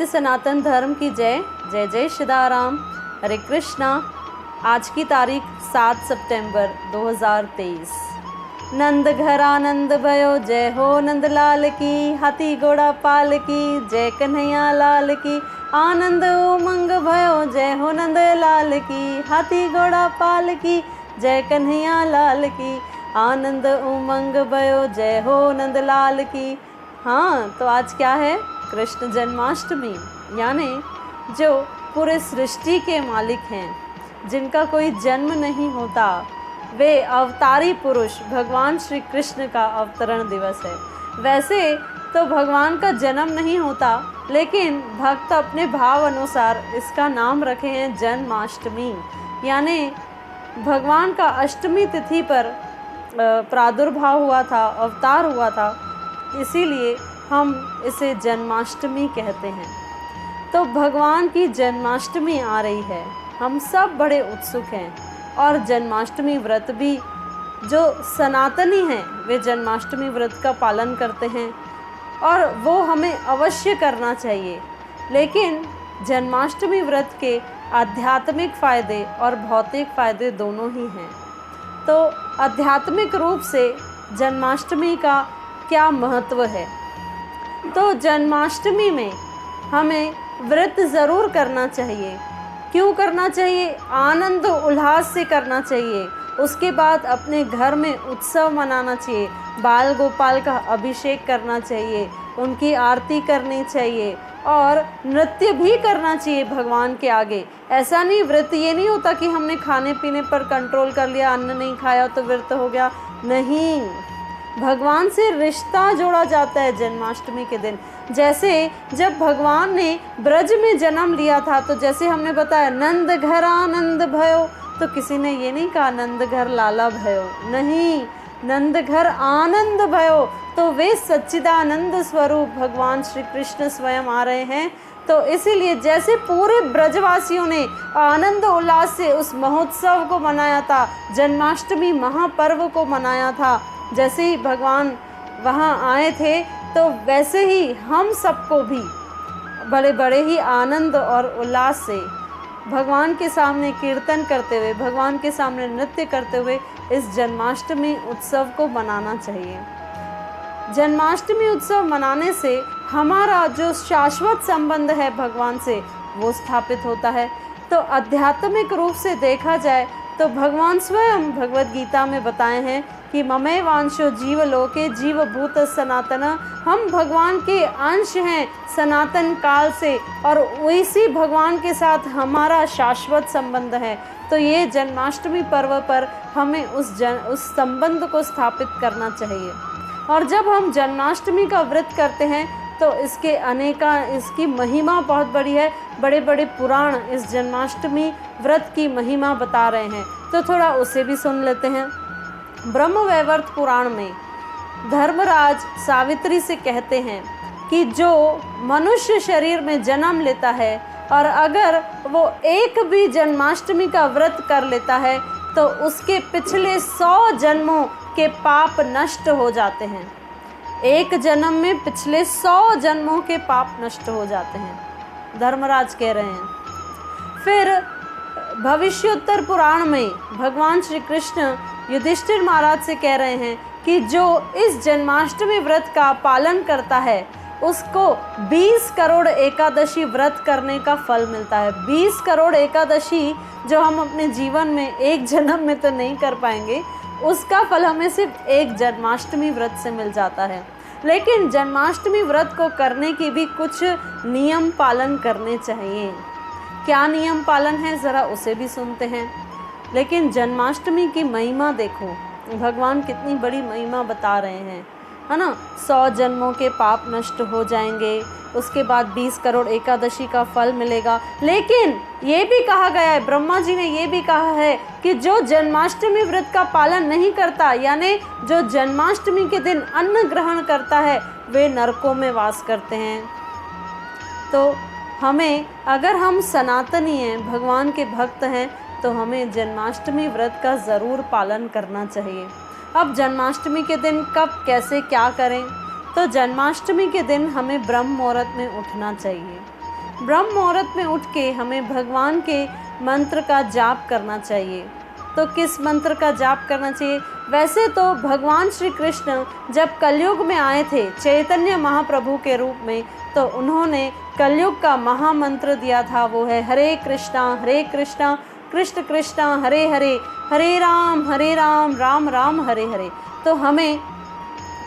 सत्य सनातन धर्म की जय। जय जय सीताराम। हरे कृष्णा। आज की तारीख 7 सितंबर 2023। नंद घर आनंद भयो, जय हो नंद लाल की। हाथी घोड़ा पाल की, जय कन्हैया लाल की। आनंद उमंग भयो, जय हो नंद लाल की। हाथी घोड़ा पाल की, जय कन्हैया लाल की। आनंद उमंग भयो, जय हो नंद लाल की। हाँ, तो आज क्या है? कृष्ण जन्माष्टमी, यानी जो पूरे सृष्टि के मालिक हैं, जिनका कोई जन्म नहीं होता, वे अवतारी पुरुष भगवान श्री कृष्ण का अवतरण दिवस है। वैसे तो भगवान का जन्म नहीं होता, लेकिन भक्त अपने भाव अनुसार इसका नाम रखे हैं जन्माष्टमी, यानी भगवान का अष्टमी तिथि पर प्रादुर्भाव हुआ था, अवतार हुआ था, इसीलिए हम इसे जन्माष्टमी कहते हैं। तो भगवान की जन्माष्टमी आ रही है, हम सब बड़े उत्सुक हैं। और जन्माष्टमी व्रत भी जो सनातनी हैं, वे जन्माष्टमी व्रत का पालन करते हैं और वो हमें अवश्य करना चाहिए। लेकिन जन्माष्टमी व्रत के आध्यात्मिक फ़ायदे और भौतिक फ़ायदे दोनों ही हैं। तो आध्यात्मिक रूप से जन्माष्टमी का क्या महत्व है? तो जन्माष्टमी में हमें व्रत ज़रूर करना चाहिए। क्यों करना चाहिए? आनंद उल्लास से करना चाहिए। उसके बाद अपने घर में उत्सव मनाना चाहिए, बाल गोपाल का अभिषेक करना चाहिए, उनकी आरती करनी चाहिए और नृत्य भी करना चाहिए भगवान के आगे। ऐसा नहीं, व्रत ये नहीं होता कि हमने खाने पीने पर कंट्रोल कर लिया, अन्न नहीं खाया तो व्रत हो गया। नहीं, भगवान से रिश्ता जोड़ा जाता है जन्माष्टमी के दिन। जैसे जब भगवान ने ब्रज में जन्म लिया था, तो जैसे हमने बताया नंद घर आनंद भयो, तो किसी ने ये नहीं कहा नंद घर लाला भयो, नहीं, नंद घर आनंद भयो। तो वे सच्चिदानंद स्वरूप भगवान श्री कृष्ण स्वयं आ रहे हैं। तो इसीलिए जैसे पूरे ब्रजवासियों ने आनंद उल्लास से उस महोत्सव को मनाया था, जन्माष्टमी महापर्व को मनाया था, जैसे ही भगवान वहाँ आए थे, तो वैसे ही हम सबको भी बड़े बड़े ही आनंद और उल्लास से भगवान के सामने कीर्तन करते हुए, भगवान के सामने नृत्य करते हुए इस जन्माष्टमी उत्सव को मनाना चाहिए। जन्माष्टमी उत्सव मनाने से हमारा जो शाश्वत संबंध है भगवान से, वो स्थापित होता है। तो आध्यात्मिक रूप से देखा जाए तो भगवान स्वयं भगवद गीता में बताए हैं कि ममे वांशो जीव लोके जीव भूत सनातन। हम भगवान के अंश हैं सनातन काल से, और इसी भगवान के साथ हमारा शाश्वत संबंध है। तो ये जन्माष्टमी पर्व पर हमें उस संबंध को स्थापित करना चाहिए। और जब हम जन्माष्टमी का व्रत करते हैं तो इसकी महिमा बहुत बड़ी है। बड़े बड़े पुराण इस जन्माष्टमी व्रत की महिमा बता रहे हैं, तो थोड़ा उसे भी सुन लेते हैं। ब्रह्मवैवर्त पुराण में धर्मराज सावित्री से कहते हैं कि जो मनुष्य शरीर में जन्म लेता है और अगर वो एक भी जन्माष्टमी का व्रत कर लेता है, तो उसके पिछले 100 जन्मों के पाप नष्ट हो जाते हैं। एक जन्म में पिछले 100 जन्मों के पाप नष्ट हो जाते हैं, धर्मराज कह रहे हैं। फिर भविष्योत्तर पुराण में भगवान श्री कृष्ण युधिष्ठिर महाराज से कह रहे हैं कि जो इस जन्माष्टमी व्रत का पालन करता है, उसको 20 करोड़ एकादशी व्रत करने का फल मिलता है। 20 करोड़ एकादशी जो हम अपने जीवन में एक जन्म में तो नहीं कर पाएंगे, उसका फल हमें सिर्फ एक जन्माष्टमी व्रत से मिल जाता है। लेकिन जन्माष्टमी व्रत को करने की भी कुछ नियम पालन करने चाहिए। क्या नियम पालन है, ज़रा उसे भी सुनते हैं। लेकिन जन्माष्टमी की महिमा देखो, भगवान कितनी बड़ी महिमा बता रहे हैं, है ना। 100 जन्मों के पाप नष्ट हो जाएंगे, उसके बाद 20 करोड़ एकादशी का फल मिलेगा। लेकिन ये भी कहा गया है, ब्रह्मा जी ने ये भी कहा है कि जो जन्माष्टमी व्रत का पालन नहीं करता, यानी जो जन्माष्टमी के दिन अन्न ग्रहण करता है, वे नरकों में वास करते हैं। तो हमें, अगर हम सनातनी हैं, भगवान के भक्त हैं, तो हमें जन्माष्टमी व्रत का ज़रूर पालन करना चाहिए। अब जन्माष्टमी के दिन कब, कैसे, क्या करें? तो जन्माष्टमी के दिन हमें ब्रह्म मुहूर्त में उठना चाहिए। ब्रह्म मुहूर्त में उठ के हमें भगवान के मंत्र का जाप करना चाहिए। तो किस मंत्र का जाप करना चाहिए? वैसे तो भगवान श्री कृष्ण जब कलयुग में आए थे चैतन्य महाप्रभु के रूप में, तो उन्होंने कलयुग का महामंत्र दिया था, वो है हरे कृष्णा कृष्ण कृष्णा हरे हरे, हरे राम राम राम हरे हरे। तो हमें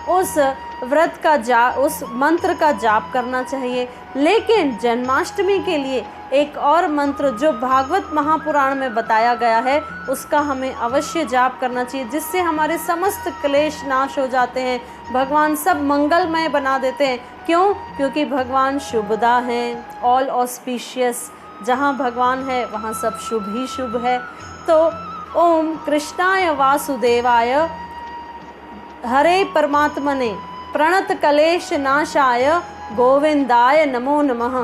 उस व्रत का उस मंत्र का जाप करना चाहिए। लेकिन जन्माष्टमी के लिए एक और मंत्र जो भागवत महापुराण में बताया गया है, उसका हमें अवश्य जाप करना चाहिए, जिससे हमारे समस्त क्लेश नाश हो जाते हैं, भगवान सब मंगलमय बना देते हैं। क्यों? क्योंकि भगवान शुभदा हैं, ऑल ऑस्पिशियस। जहाँ भगवान है वहाँ सब शुभ ही शुभ है। तो ओम कृष्णाय वासुदेवाय हरे परमात्मने प्रणत कलेश नाशाय गोविंदाय नमो नमः।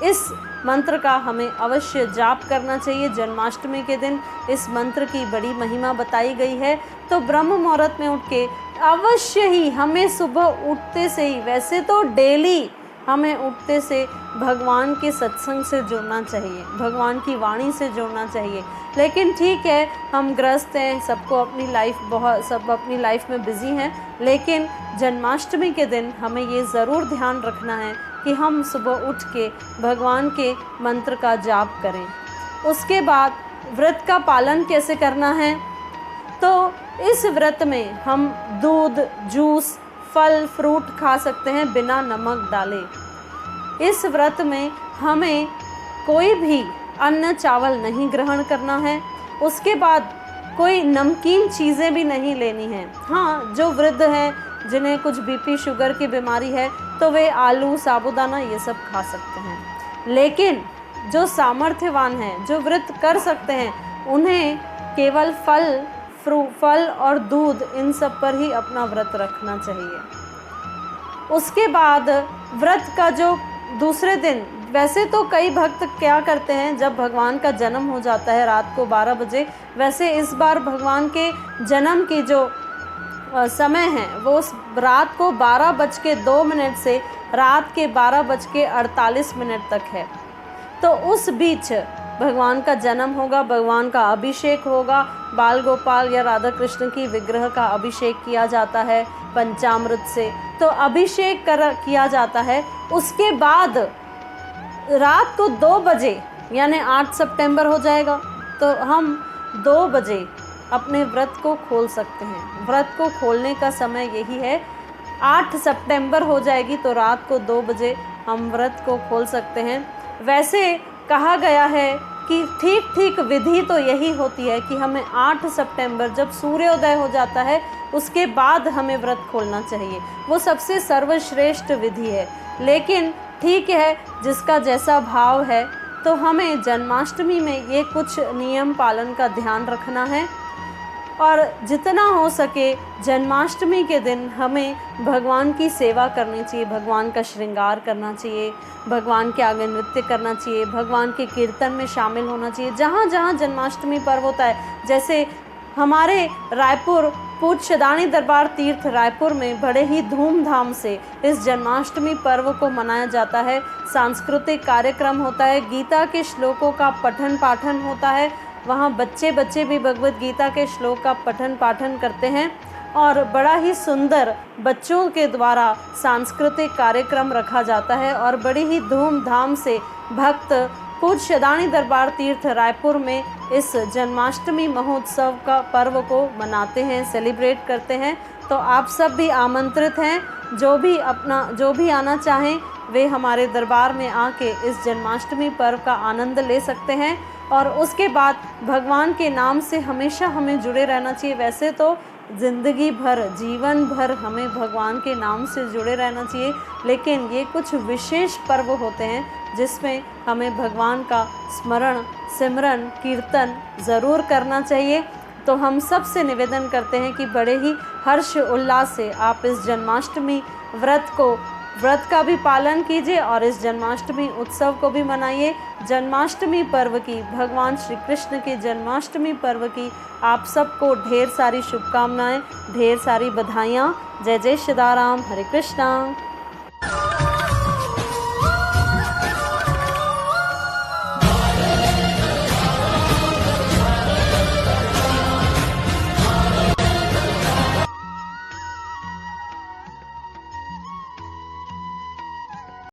इस मंत्र का हमें अवश्य जाप करना चाहिए जन्माष्टमी के दिन। इस मंत्र की बड़ी महिमा बताई गई है। तो ब्रह्म मुहूर्त में उठ के अवश्य ही हमें सुबह उठते से ही, वैसे तो डेली हमें उठते से भगवान के सत्संग से जुड़ना चाहिए, भगवान की वाणी से जुड़ना चाहिए। लेकिन ठीक है, हम ग्रस्त हैं, सब अपनी लाइफ में बिज़ी हैं, लेकिन जन्माष्टमी के दिन हमें ये ज़रूर ध्यान रखना है कि हम सुबह उठ के भगवान के मंत्र का जाप करें। उसके बाद व्रत का पालन कैसे करना है? तो इस व्रत में हम दूध, जूस, फल, फ्रूट खा सकते हैं बिना नमक डाले। इस व्रत में हमें कोई भी अन्न चावल नहीं ग्रहण करना है। उसके बाद कोई नमकीन चीज़ें भी नहीं लेनी हैं। हाँ, जो वृद्ध हैं, जिन्हें कुछ बीपी शुगर की बीमारी है, तो वे आलू, साबूदाना ये सब खा सकते हैं। लेकिन जो सामर्थ्यवान हैं, जो व्रत कर सकते हैं, उन्हें केवल फल और दूध, इन सब पर ही अपना व्रत रखना चाहिए। उसके बाद व्रत का जो दूसरे दिन, वैसे तो कई भक्त क्या करते हैं, जब भगवान का जन्म हो जाता है रात को 12 बजे, वैसे इस बार भगवान के जन्म की जो समय है वो रात को 12:02 से रात के 12:48 तक है। तो उस बीच भगवान का जन्म होगा, भगवान का अभिषेक होगा, बाल गोपाल या राधा कृष्ण की विग्रह का अभिषेक किया जाता है पंचामृत से। तो अभिषेक किया जाता है। उसके बाद रात को 2 बजे यानी 8 सितंबर हो जाएगा, तो हम 2 बजे अपने व्रत को खोल सकते हैं। व्रत को खोलने का समय यही है। 8 सितंबर हो जाएगी तो रात को 2 बजे हम व्रत को खोल सकते हैं। वैसे कहा गया है कि ठीक विधि तो यही होती है कि हमें 8 सितंबर जब सूर्योदय हो जाता है उसके बाद हमें व्रत खोलना चाहिए। वो सबसे सर्वश्रेष्ठ विधि है। लेकिन ठीक है, जिसका जैसा भाव है, तो हमें जन्माष्टमी में ये कुछ नियम पालन का ध्यान रखना है। और जितना हो सके जन्माष्टमी के दिन हमें भगवान की सेवा करनी चाहिए, भगवान का श्रृंगार करना चाहिए, भगवान के आगे नृत्य करना चाहिए, भगवान के कीर्तन में शामिल होना चाहिए। जहाँ जहाँ जन्माष्टमी पर्व होता है, जैसे हमारे रायपुर पूज्य शदानी दरबार तीर्थ रायपुर में बड़े ही धूमधाम से इस जन्माष्टमी पर्व को मनाया जाता है। सांस्कृतिक कार्यक्रम होता है, गीता के श्लोकों का पठन पाठन होता है। वहाँ बच्चे भी भगवत गीता के श्लोक का पठन पाठन करते हैं और बड़ा ही सुंदर बच्चों के द्वारा सांस्कृतिक कार्यक्रम रखा जाता है और बड़ी ही धूमधाम से भक्त पूज्य शदानी दरबार तीर्थ रायपुर में इस जन्माष्टमी महोत्सव का पर्व को मनाते हैं, सेलिब्रेट करते हैं। तो आप सब भी आमंत्रित हैं, जो भी आना चाहें वे हमारे दरबार में आके इस जन्माष्टमी पर्व का आनंद ले सकते हैं। और उसके बाद भगवान के नाम से हमेशा हमें जुड़े रहना चाहिए। वैसे तो ज़िंदगी भर, जीवन भर हमें भगवान के नाम से जुड़े रहना चाहिए, लेकिन ये कुछ विशेष पर्व होते हैं जिसमें हमें भगवान का स्मरण, सिमरन, कीर्तन ज़रूर करना चाहिए। तो हम सब से निवेदन करते हैं कि बड़े ही हर्ष उल्लास से आप इस जन्माष्टमी व्रत का भी पालन कीजिए और इस जन्माष्टमी उत्सव को भी मनाइए। जन्माष्टमी पर्व की, भगवान श्री कृष्ण के जन्माष्टमी पर्व की आप सबको ढेर सारी शुभकामनाएं, ढेर सारी बधाइयाँ। जय जय श्रीदाराम। हरे कृष्णा।